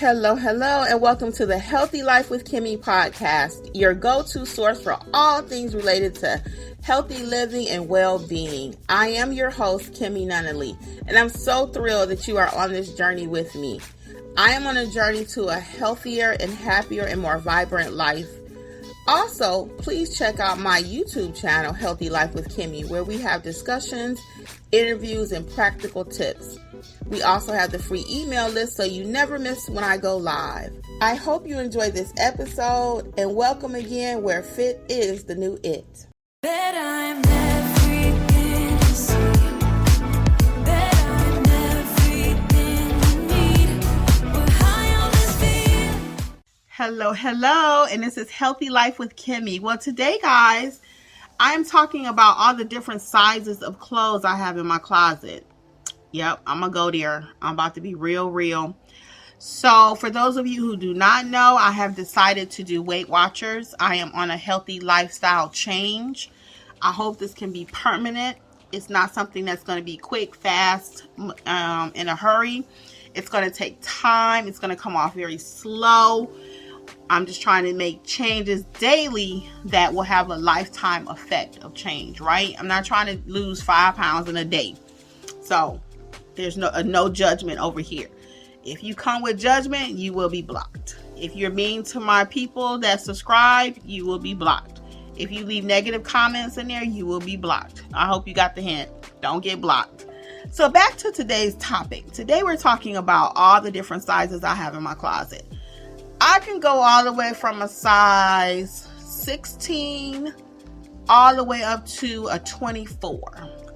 Hello, and welcome to the Healthy Life with Kimmy podcast, your go-to source for all things related to healthy living and well-being. I am your host, Kimmy Nunnally, and I'm so thrilled that you are on this journey with me. I am on a journey to a healthier and happier and more vibrant life. Also, please check out my YouTube channel, Healthy Life with Kimmy, where we have discussions, interviews, and practical tips. We also have the free email list so you never miss when I go live. I hope you enjoyed this episode, and welcome again where fit is the new it. Hello, and this is Healthy Life with Kimmy. Well, today, guys, I'm talking about all the different sizes of clothes I have in my closet. Yep, I'm going to go there. I'm about to be real. So for those of you who do not know, I have decided to do WeightWatchers. I am on a healthy lifestyle change. I hope this can be permanent. It's not something that's going to be quick, fast, in a hurry. It's going to take time. It's going to come off very slow. I'm just trying to make changes daily that will have a lifetime effect of change, right? I'm not trying to lose 5 pounds in a day. So there's no judgment over here. If you come with judgment, you will be blocked. If you're mean to my people that subscribe, you will be blocked. If you leave negative comments in there, you will be blocked. I hope you got the hint. Don't get blocked. So back to today's topic. Today we're talking about all the different sizes I have in my closet. I can go all the way from a size 16 all the way up to a 24.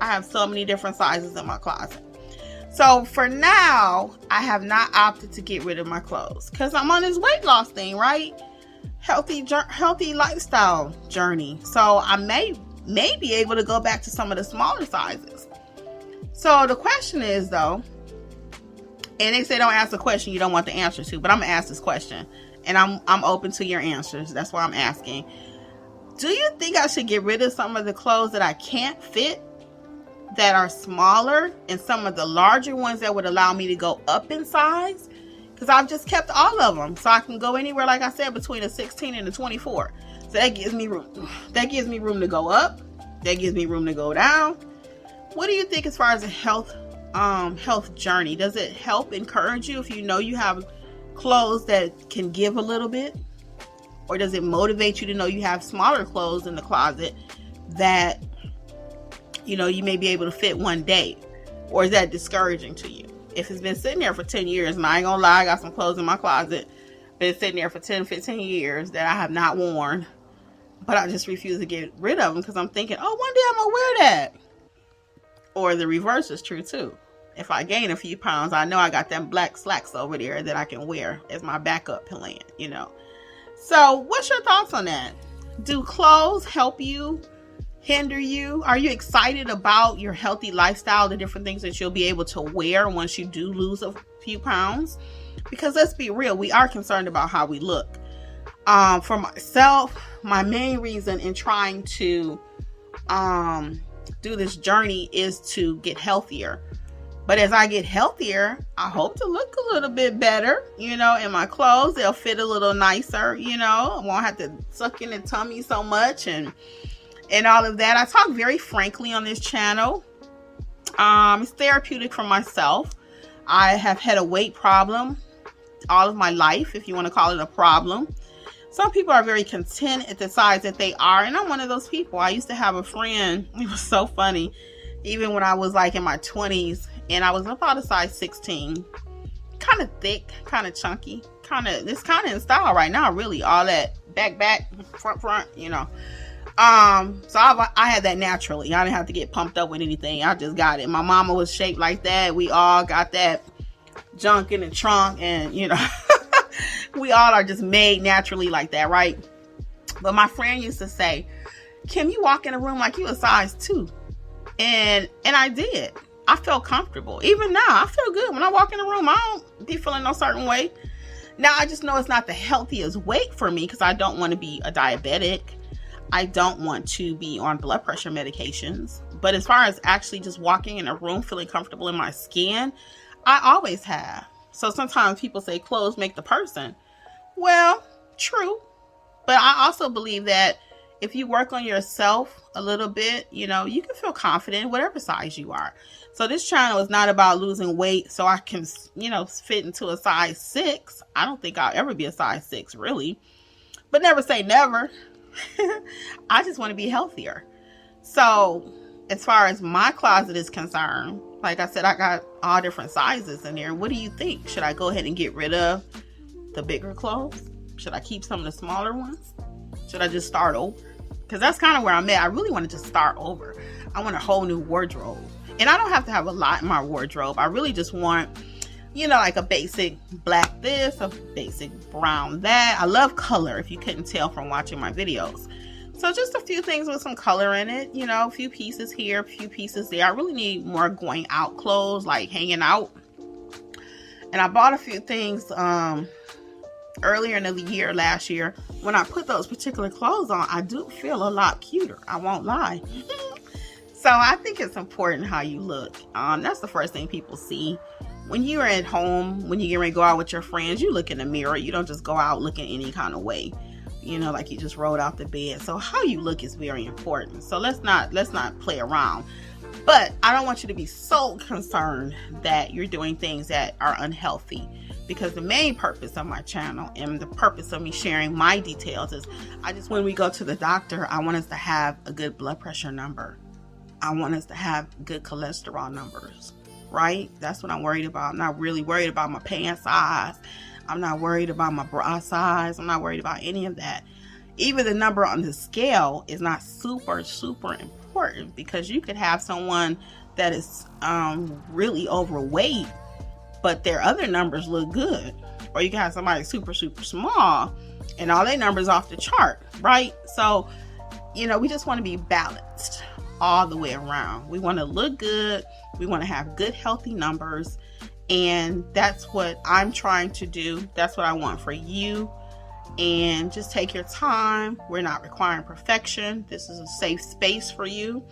I have so many different sizes in my closet. So for now, I have not opted to get rid of my clothes because I'm on this weight loss thing, right? Healthy lifestyle journey. So I may be able to go back to some of the smaller sizes. So the question is though, and they say don't ask a question you don't want the answer to, but I'm gonna ask this question, and I'm open to your answers. That's why I'm asking. Do you think I should get rid of some of the clothes that I can't fit, that are smaller, and some of the larger ones that would allow me to go up in size? Because I've just kept all of them, so I can go anywhere, like I said, between a 16 and a 24. So that gives me room. That gives me room to go up. That gives me room to go down. What do you think as far as a health journey? Does it help encourage you if you know you have clothes that can give a little bit? Or does it motivate you to know you have smaller clothes in the closet that, you know, you may be able to fit one day? Or is that discouraging to you? If it's been sitting there for 10 years, and I ain't gonna lie, I got some clothes in my closet, been sitting there for 10, 15 years that I have not worn, but I just refuse to get rid of them because I'm thinking, oh, one day I'm gonna wear that. Or the reverse is true too. If I gain a few pounds, I know I got them black slacks over there that I can wear as my backup plan, you know. So what's your thoughts on that? Do clothes help you, hinder you? Are you excited about your healthy lifestyle, the different things that you'll be able to wear once you do lose a few pounds? Because let's be real, we are concerned about how we look. For myself, my main reason in trying to do this journey is to get healthier. But as I get healthier, I hope to look a little bit better, you know, in my clothes. They'll fit a little nicer, you know. I won't have to suck in the tummy so much and all of that. I talk very frankly on this channel. It's therapeutic for myself. I have had a weight problem all of my life, if you want to call it a problem. Some people are very content at the size that they are, and I'm one of those people. I used to have a friend, it was so funny, even when I was like in my 20s, and I was about a size 16, kind of thick, kind of chunky, it's kind of in style right now, really, all that back, front, you know. So I had that naturally. I didn't have to get pumped up with anything. I just got it. My mama was shaped like that. We all got that junk in the trunk, and you know, we all are just made naturally like that, right? But my friend used to say, Kim, you walk in a room like you a size 2. And I did. I felt comfortable. Even now, I feel good. When I walk in a room, I don't be feeling no certain way. Now, I just know it's not the healthiest weight for me because I don't want to be a diabetic. I don't want to be on blood pressure medications. But as far as actually just walking in a room, feeling comfortable in my skin, I always have. So sometimes people say clothes make the person. Well, true. But I also believe that if you work on yourself a little bit, you can feel confident whatever size you are. So this channel is not about losing weight so I can, fit into a size 6. I don't think I'll ever be a size 6, really. But never say never. I just want to be healthier. So as far as my closet is concerned, like I said, I got all different sizes in there. What do you think? Should I go ahead and get rid of the bigger clothes? Should I keep some of the smaller ones? Should I just start over? Because that's kind of where I'm at. I really want to just start over. I want a whole new wardrobe. And I don't have to have a lot in my wardrobe. I really just want, like a basic black this, a basic brown that. I love color, if you couldn't tell from watching my videos. So just a few things with some color in it. A few pieces here, a few pieces there. I really need more going out clothes, like hanging out. And I bought a few things earlier in the year, last year. When I put those particular clothes on, I do feel a lot cuter. I won't lie. So I think it's important how you look. That's the first thing people see. When you're at home, when you get ready to go out with your friends, you look in the mirror. You don't just go out looking any kind of way, like you just rolled out the bed. So how you look is very important. So let's not play around. But I don't want you to be so concerned that you're doing things that are unhealthy, because the main purpose of my channel and the purpose of me sharing my details is when we go to the doctor, I want us to have a good blood pressure number. I want us to have good cholesterol numbers, right? That's what I'm worried about. I'm not really worried about my pant size. I'm not worried about my bra size. I'm not worried about any of that. Even the number on the scale is not super, super important, because you could have someone that is really overweight, but their other numbers look good. Or you can have somebody super, super small and all their numbers off the chart, right? So, we just want to be balanced all the way around. We want to look good. We want to have good, healthy numbers. And that's what I'm trying to do. That's what I want for you. And just take your time. We're not requiring perfection. This is a safe space for you.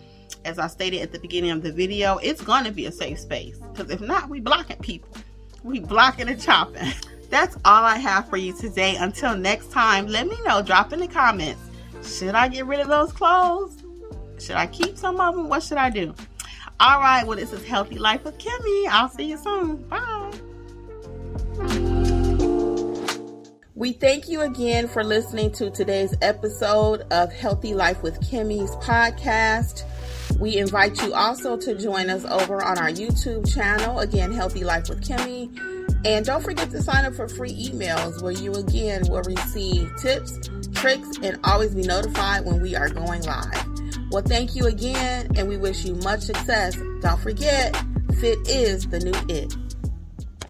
As I stated at the beginning of the video, it's going to be a safe space. Because if not, we blocking people. We blocking and chopping. That's all I have for you today. Until next time, let me know. Drop in the comments. Should I get rid of those clothes? Should I keep some of them? What should I do? All right. Well, this is Healthy Life with Kimmy. I'll see you soon. Bye. We thank you again for listening to today's episode of Healthy Life with Kimmy's podcast. We invite you also to join us over on our YouTube channel, again, Healthy Life with Kimmy. And don't forget to sign up for free emails where you, again, will receive tips, tricks, and always be notified when we are going live. Well, thank you again, and we wish you much success. Don't forget, fit is the new it.